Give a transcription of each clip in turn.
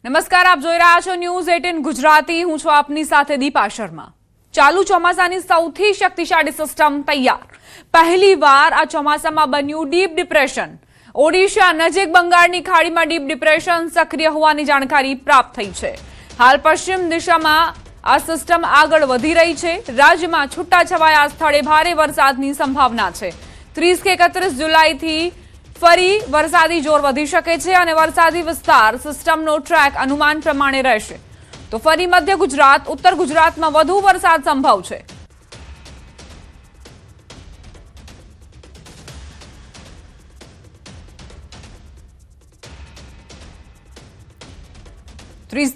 નમસ્કાર, આપ જોઈ રહ્યા છો ન્યૂઝ 18 ગુજરાતી. હું છું આપની સાથે દીપા શર્મા. ચાલુ ચોમાસાની સૌથી શક્તિશાળી સિસ્ટમ તૈયાર. પહેલીવાર આ ચોમાસામાં બન્યું ડીપ ડિપ્રેશન. ઓડિશા નજીક બંગાળની ખાડીમાં ડીપ ડિપ્રેશન સક્રિય હોવાની જાણકારી પ્રાપ્ત થઈ છે. હાલ પશ્ચિમ દિશામાં આ સિસ્ટમ આગળ વધી રહી છે. રાજ્યમાં છૂટાછવાયા સ્થળે ભારે વરસાદની સંભાવના છે. 30 કે 31 જુલાઈથી ફરી વરસાદી જોર વધી શકે છે અને વરસાદી વિસ્તાર સિસ્ટમનો ટ્રેક અનુમાન પ્રમાણે રહેશે. તો ફરી મધ્ય ગુજરાત, ઉત્તર ગુજરાતમાં વધુ વરસાદ સંભવ છે.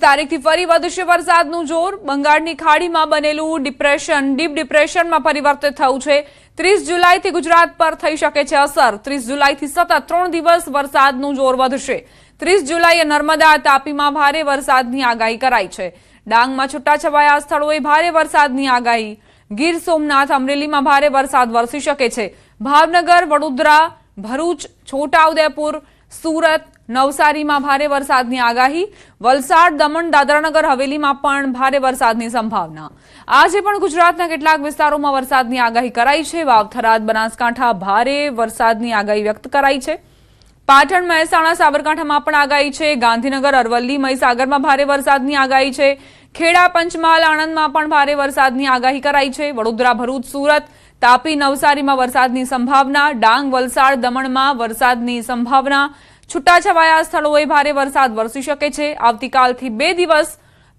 તારીખથી ફરી વધશે વરસાદનું જોર. બંગાળની ખાડીમાં બનેલું ડિપ્રેશન ડીપ ડિપ્રેશનમાં પરિવર્તિત થયું છે. 30 જુલાઈથી ગુજરાત પર થઈ શકે છે અસર. 30 જુલાઈથી સતત 3 દિવસ વરસાદનું જોર વધશે. 30 જુલાઈએ નર્મદા, તાપીમાં ભારે વરસાદની આગાહી કરાઈ છે. ડાંગમાં છૂટાછવાયા સ્થળોએ ભારે વરસાદની આગાહી. ગીર સોમનાથ, અમરેલીમાં ભારે વરસાદ વરસી શકે છે. ભાવનગર, વડોદરા, ભરૂચ, છોટાઉદેપુર, સુરત, નવસારીમાં ભારે વરસાદની આગાહી. વલસાડ, દમણ, દાદરાનગર હવેલીમાં પણ ભારે વરસાદની સંભાવના. આજે પણ ગુજરાતના કેટલાક વિસ્તારોમાં વરસાદની આગાહી કરાઈ છે. વાવ, થરાદ, બનાસકાંઠા ભારે વરસાદની આગાહી વ્યક્ત કરાઈ છે. પાટણ, મહેસાણા, સાબરકાંઠામાં પણ આગાહી છે. ગાંધીનગર, અરવલ્લી, મહીસાગરમાં ભારે વરસાદની આગાહી છે. ખેડા, પંચમહાલ, આણંદમાં પણ ભારે વરસાદની આગાહી કરાઈ છે. વડોદરા, ભરૂચ, સુરત, તાપી, નવસારીમાં વરસાદની સંભાવના. ડાંગ, વલસાડ, દમણમાં વરસાદની સંભાવના. છૂટાછવાયા સ્થળોએ ભારે વરસાદ વરસી શકે છે. આવતીકાલથી 2 દિવસ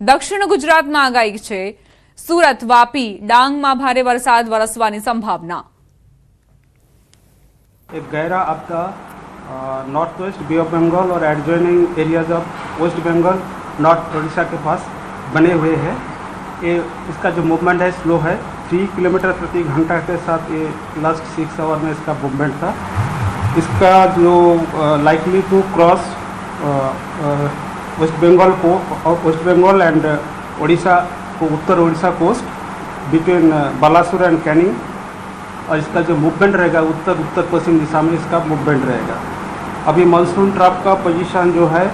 દક્ષિણ ગુજરાતમાં આગાહી છે. સુરત, વાપી, ડાંગમાં ભારે વરસાદ વરસવાની સંભાવના. एक गहरा आपका north west bay of Bengal और adjoining areas of west Bengal north Orissa के पास बने हुए हैं. ये इसका जो मूवमेंट है स्लो है. 3 किलोमीटर प्रति घंटा के साथ ये लास्ट 6 आवर में इसका मूवमेंट था. इसका जो likely to cross west Bengal and Orissa को उत्तर Orissa coast between Balasore and Canning. और इसका जो मूवमेंट रहेगा उत्तर पश्चिम दिशा में इसका मूवमेंट रहेगा. अभी मानसून ट्रफ का पोजीशन जो है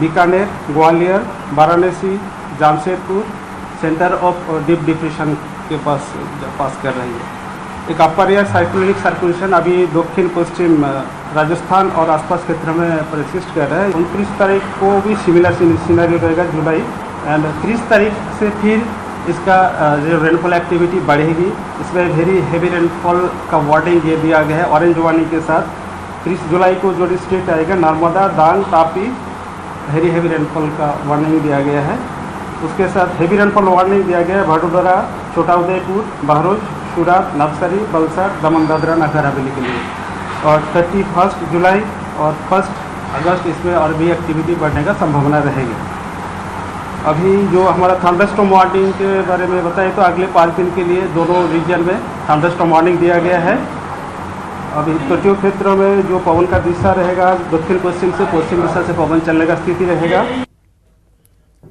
Bikaner, Gwalior, Varanasi, Jamshedpur centre of deep depression के पास कर रही है. एक अपर एयर साइक्लोनिक सर्कुलेशन अभी दक्षिण पश्चिम राजस्थान और आसपास क्षेत्र में परसिस्ट कर रहा है. 29 तारीख को भी सिमिलर सिनेरियो रहेगा जुलाई. एंड 30 तारीख से फिर इसका जो रेनफॉल एक्टिविटी बढ़ेगी. इसमें वेरी हेवी रेनफॉल का वार्निंग ये दिया गया है ऑरेंज वार्निंग के साथ. 30 जुलाई को जो डिस्ट्रिक्ट आएगा नर्मदा, डांग, तापी हेवी रेनफॉल का वार्निंग दिया गया है. उसके साथ हेवी रेनफॉल वार्निंग दिया गया है वडोदरा, छोटाउदेपुर, बहरोज, सूरत, नवसारी, वलसाड, दमन, दादरा, नगर हवेली के लिए. और 31 जुलाई और 1 अगस्त इसमें और भी एक्टिविटी बढ़ने का संभावना रहेगी. अभी जो हमारा थंडरस्टॉर्म वार्निंग के बारे में बताएं तो अगले 5 दिन के लिए दोनों रीजन में थंडरस्टॉर्म वार्निंग दिया गया है. अभी तटीय क्षेत्रों में जो पवन का दिशा रहेगा दक्षिण पश्चिम से पश्चिम दिशा से पवन चलने का स्थिति रहेगा.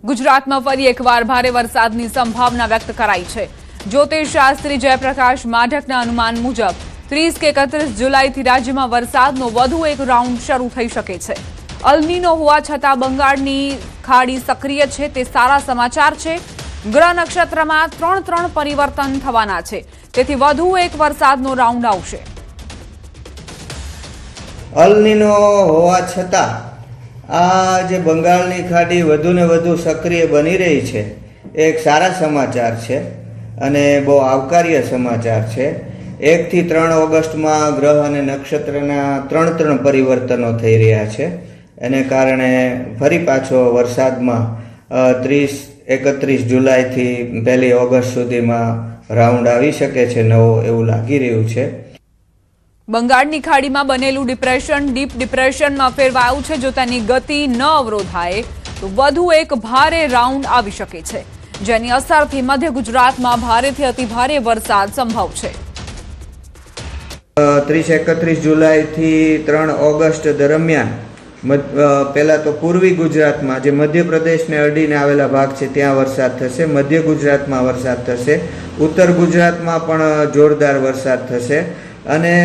ગુજરાતમાં ફરી એકવાર ભારે વરસાદની સંભાવના વ્યક્ત કરાઈ છે. જ્યોતિષ શાસ્ત્રી જયપ્રકાશ માઢકના અનુમાન મુજબ 30 કે 31 જુલાઈથી રાજ્યમાં વરસાદનો વધુ એક રાઉન્ડ શરૂ થઈ શકે છે. અલ્નીનો હોવા છતાં બંગાળની ખાડી સક્રિય છે તે સારા સમાચાર છે. ગ્રહ નક્ષત્રમાં 3 પરિવર્તન થવાના છે, તેથી વધુ એક વરસાદનો રાઉન્ડ આવશે. અલ્નીનો હોવા છતાં આ જે બંગાળની ખાડી વધુ ને વધુ સક્રિય બની રહી છે એ એક સારા સમાચાર છે અને બહુ આવકાર્ય સમાચાર છે. 1 થી 3 ઓગસ્ટમાં ગ્રહ અને નક્ષત્રના 3 પરિવર્તનો થઈ રહ્યા છે. એને કારણે ફરી પાછો વરસાદમાં 30-31 જુલાઈથી 1 ઓગસ્ટ સુધીમાં રાઉન્ડ આવી શકે છે નવો, એવું લાગી રહ્યું છે. બંગાળની ખાડીમાં બનેલું ડિપ્રેશન ડીપ ડિપ્રેશનમાં ફેરવાયું છે. જો તેની ગતિ ન અવરોધાય તો વધુ એક ભારે રાઉન્ડ આવી શકે છે, જેની અસરથી મધ્ય ગુજરાતમાં ભારેથી અતિભારે વરસાદ સંભવ છે. 30-31 જુલાઈથી 3 ઓગસ્ટ દરમિયાન પહેલાં તો પૂર્વી ગુજરાતમાં જે મધ્યપ્રદેશને અડીને આવેલા ભાગ છે ત્યાં વરસાદ થશે. મધ્ય ગુજરાતમાં વરસાદ થશે. ઉત્તર ગુજરાતમાં પણ જોરદાર વરસાદ થશે અને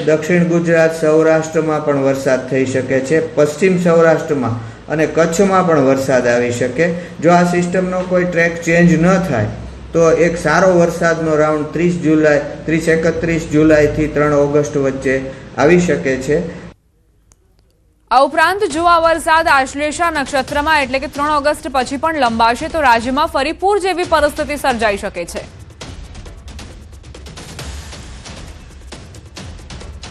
દક્ષિણ ગુજરાત, સૌરાષ્ટ્રમાં પણ વરસાદ થઈ શકે છે. પશ્ચિમ સૌરાષ્ટ્રમાં અને કચ્છમાં પણ વરસાદ આવી શકે. જો આ સિસ્ટમનો કોઈ ટ્રેક ચેન્જ ન થાય તો એક સારો વરસાદનો રાઉન્ડ 31 જુલાઈથી 3 ઓગસ્ટ વચ્ચે આવી શકે છે. આ ઉપરાંત જો આ વરસાદ આશ્લેષા નક્ષત્રમાં એટલે કે 3 ઓગસ્ટ પછી પણ લંબાશે તો રાજ્યમાં ફરી પૂર જેવી પરિસ્થિતિ સર્જાઈ શકે છે.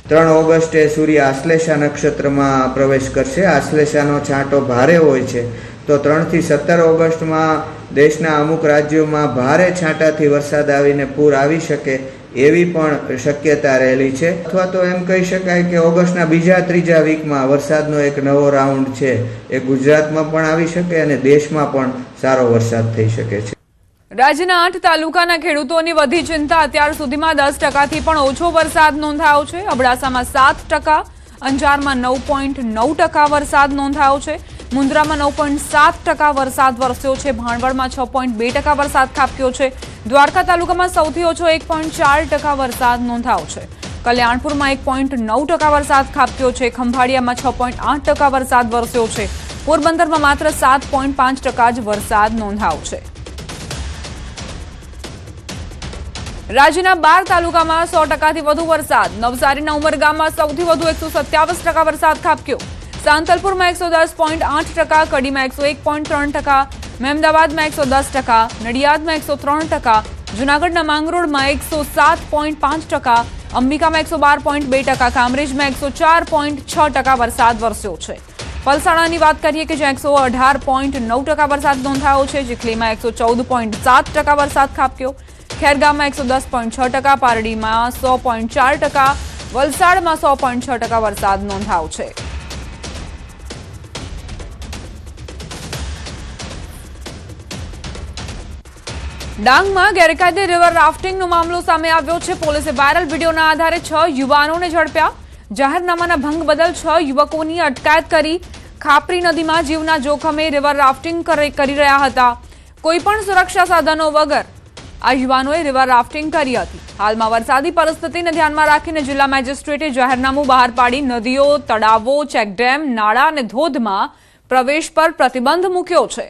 3 ઓગસ્ટે સૂર્ય આશ્લેષા નક્ષત્રમાં પ્રવેશ કરશે. આશ્લેષાનો છાંટો ભારે હોય છે તો 3 થી 17 ઓગસ્ટમાં દેશના અમુક રાજ્યોમાં ભારે છાંટાથી વરસાદ આવીને પૂર આવી શકે એવી પણ શક્યતા રહેલી છે. અથવા તો એમ કહી શકાય કે ઓગસ્ટના બીજા ત્રીજા વીકમાં વરસાદનો એક નવો રાઉન્ડ છે એ ગુજરાતમાં પણ આવી શકે અને દેશમાં પણ સારો વરસાદ થઈ શકે છે. રાજ્યના 8 તાલુકાના ખેડૂતોની વધી ચિંતા. અત્યાર સુધીમાં 10%થી પણ ઓછો વરસાદ નોંધાયો છે. અબડાસામાં 7%, અંજારમાં 9.9% વરસાદ નોંધાયો છે. મુન્દ્રામાં 9.7% વરસાદ વરસ્યો છે. ભાણવડમાં 6.2% વરસાદ ખાબક્યો છે. દ્વારકા તાલુકામાં સૌથી ઓછો 1.4% વરસાદ નોંધાયો છે. કલ્યાણપુરમાં 1.9% વરસાદ ખાબક્યો છે. ખંભાળિયામાં 6.8% વરસાદ વરસ્યો છે. પોરબંદરમાં માત્ર 7.5% જ વરસાદ નોંધાયો છે. રાજ્યના 12 તાલુકામાં 100%થી વધુ વરસાદ. નવસારીના ઉમરગામમાં સૌથી વધુ 127% વરસાદ ખાબક્યો. સાંતલપુરમાં 110.8%, કડીમાં 101.3%, મહેમદાવાદમાં 110%, નડિયાદમાં 103%, જૂનાગઢના માંગરોળમાં 107.5%, અંબિકામાં 112.2%, કામરેજમાં 104.6% વરસાદ વરસ્યો છે. પલસાણાની વાત કરીએ કે જ્યાં 118.9% વરસાદ નોંધાયો છે. ચીખલીમાં 114.7% વરસાદ ખાબક્યો. ખેરગામમાં 110.6%, પારડીમાં 100.4%, વલસાડમાં 100.6% વરસાદ નોંધાયો છે. ડાંગમાં ગેરકાયદે રિવર રાફ્ટિંગનો મામલો સામે આવ્યો છે. પોલીસે વાયરલ વિડીયોના આધારે 6 યુવાનોને ઝડપ્યા. જાહેરનામાના ભંગ બદલ 6 યુવકોની અટકાયત કરી. ખાપરી નદીમાં જીવના જોખમે રિવર રાફ્ટિંગ કરી રહ્યા હતા. કોઈપણ સુરક્ષા સાધનો વગર આ યુવાનોએ રિવર રાફ્ટિંગ કરી હતી. હાલમાં વરસાદી પરિસ્થિતિને ધ્યાનમાં રાખીને જિલ્લા મેજિસ્ટ્રેટે જાહેરનામું બહાર પાડી નદીઓ, તળાવો, ચેકડેમ, નાળા અને ધોધમાં પ્રવેશ પર પ્રતિબંધ મૂક્યો છે.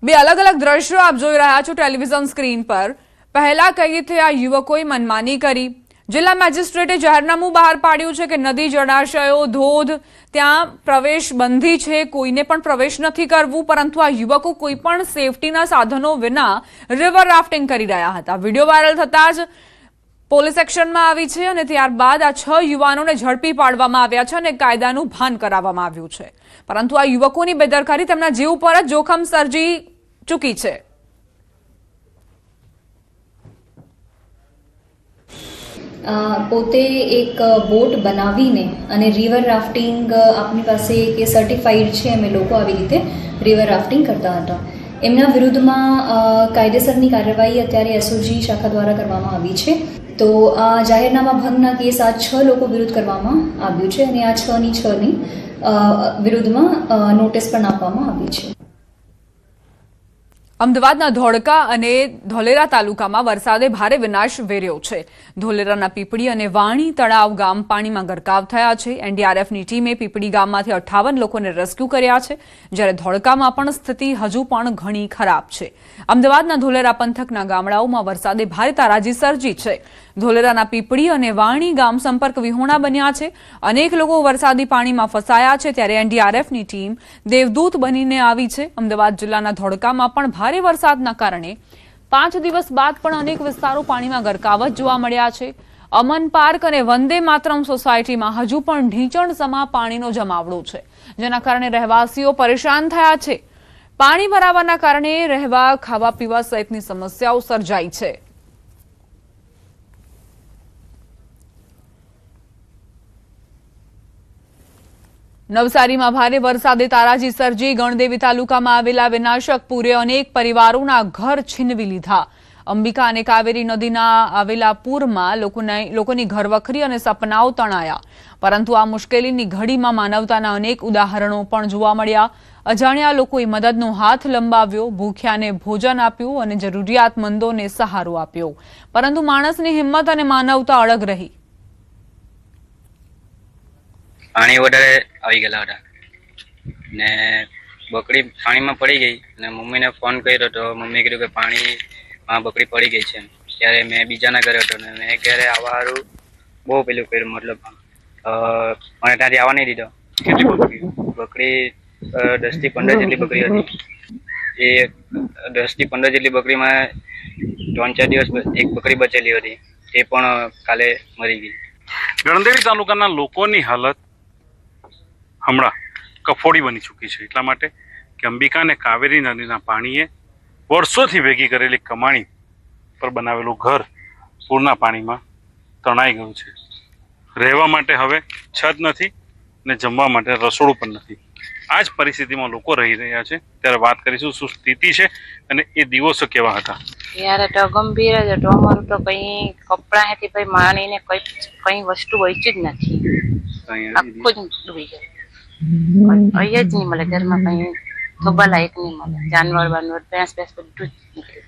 બે અલગ અલગ દ્રશ્યો આપ જોઈ રહ્યા છો ટેલિવિઝન સ્ક્રીન પર. પહેલા કહીએ તો આ યુવકોએ મનમાની કરી. જિલ્લા મેજિસ્ટ્રેટે જાહેરનામું બહાર પાડ્યું છે કે નદી, જળાશયો, ધોધ ત્યાં પ્રવેશ બંધી છે, કોઈને પણ પ્રવેશ નથી કરવું. પરંતુ આ યુવકો કોઈ પણ સેફટીના સાધનો વિના રિવર રાફ્ટિંગ કરી રહ્યા હતા. વિડીયો વાયરલ થતા જ પોલીસ એક્શનમાં આવી છે અને ત્યારબાદ આ 6 યુવાનોને ઝડપી પાડવામાં આવ્યા છે અને કાયદાનું ભાન કરાવવામાં આવ્યું છે. પરંતુ આ યુવકોની બેદરકારી તેમના જીવ પર જ જોખમ સર્જી ચૂકી છે. પોતે એક બોટ બનાવીને અને રિવર રાફ્ટિંગ આપણી પાસે કે સર્ટિફાઈડ છે અમે લોકો આવી રીતે રિવર રાફ્ટિંગ કરતા હતા. એમના વિરુદ્ધમાં કાયદેસરની કાર્યવાહી અત્યારે એસઓજી શાખા દ્વારા કરવામાં આવી છે. તો આ જાહેરનામા ભંગના કેસ આ 6 લોકો વિરુદ્ધ કરવામાં આવ્યું છે અને આ 6ની વિરુદ્ધમાં નોટિસ પણ આપવામાં આવી છે. અમદાવાદના ધોળકા અને ધોલેરા તાલુકામાં વરસાદે ભારે વિનાશ વેર્યો છે. ધોલેરાના પીપળી અને વાણી તળાવ ગામ પાણીમાં ગરકાવ થયા છે. એનડીઆરએફની ટીમે પીપળી ગામમાંથી 58 લોકોને રેસ્ક્યુ કર્યા છે, જ્યારે ધોળકામાં પણ સ્થિતિ હજુ પણ ઘણી ખરાબ છે. અમદાવાદના ધોલેરા પંથકના ગામડાઓમાં વરસાદે ભારે તારાજી સર્જી છે. ધોલેરાના પીપળી અને વાણી ગામ સંપર્ક વિહોણા બન્યા છે. અનેક લોકો વરસાદી પાણીમાં ફસાયા છે, ત્યારે એનડીઆરએફની ટીમ દેવદૂત બનીને આવી છે. અમદાવાદ જિલ્લાના ધોળકામાં પણ ભારે વરસાદના કારણે 5 દિવસ બાદ પણ અનેક વિસ્તારો પાણીમાં ગરકાવ જોવા મળ્યા છે. અમન પાર્ક અને વંદે માતરમ સોસાયટીમાં હજુ પણ ઢીંચણસમા પાણીનો જમાવડો છે, જેના કારણે રહેવાસીઓ પરેશાન થયા છે. પાણી ભરાવાના કારણે રહેવા, ખાવા પીવા સહિતની સમસ્યાઓ સર્જાઈ છે. નવસારીમાં ભારે વરસાદે તારાજી સર્જી. ગણદેવી તાલુકામાં આવેલા વિનાશક પૂરે અનેક પરિવારોના ઘર છીનવી લીધા. અંબિકા અને કાવેરી નદીના આવેલા પૂરમાં લોકોની ઘરવખરી અને સપનાઓ તણાયા. પરંતુ આ મુશ્કેલીની ઘડીમાં માનવતાના અનેક ઉદાહરણો પણ જોવા મળ્યા. અજાણ્યા લોકોએ મદદનો હાથ લંબાવ્યો, ભૂખ્યાને ભોજન આપ્યું અને જરૂરિયાતમંદોને સહારો આપ્યો. પરંતુ માણસની હિંમત અને માનવતા અડગ રહી. પાણી વધારે આવી ગયેલા હતા ને બકરી પાણીમાં પડી ગઈ અને મમ્મીને ફોન કર્યો તો મમ્મીએ કીધું કે પાણીમાં બકરી પડી ગઈ છે. ત્યારે મેં બીજાના ઘરે હતો ને મેં ઘરે આવવા સારું બહુ પેલું કર્યું, મતલબ મને ત્યાંથી આવવા નહીં દીધો. બકરી 10 થી 15 જેટલી બકરી હતી. એ 10 થી 15 જેટલી બકરીમાં 3-4 દિવસ એક બકરી બચેલી હતી, તે પણ કાલે મરી ગઈ. ગણદેવી તાલુકાના લોકોની હાલત હમણાં કફોડી બની ચૂકી છે, એટલા માટે કે અંબિકા અને કાવેરી નદીના પાણીએ વર્ષોથી ભેગી કરેલી કમાણી પર બનાવેલું ઘર પૂરના પાણીમાં તણાઈ ગયું છે. રહેવા માટે હવે છત નથી ને જમવા માટે રસોડું પણ નથી. આ જ પરિસ્થિતિમાં લોકો રહી રહ્યા છે. ત્યારે વાત કરીશું શું સ્થિતિ છે અને એ દિવસો કેવા હતા. ત્યારે તો ગંભીર જ હતું. અમારું તો કઈ કપડા હેથી કઈ માણીને કઈ વસ્તુ બચી જ નથી. આખું જ ડૂબી ગયું. અહીંયા જ નહીં મળે, ઘરમાં કઈ થોબા લાયક નહીં મળે. જાનવર બાનવર ભેંસ બધું જ નીકળ્યું.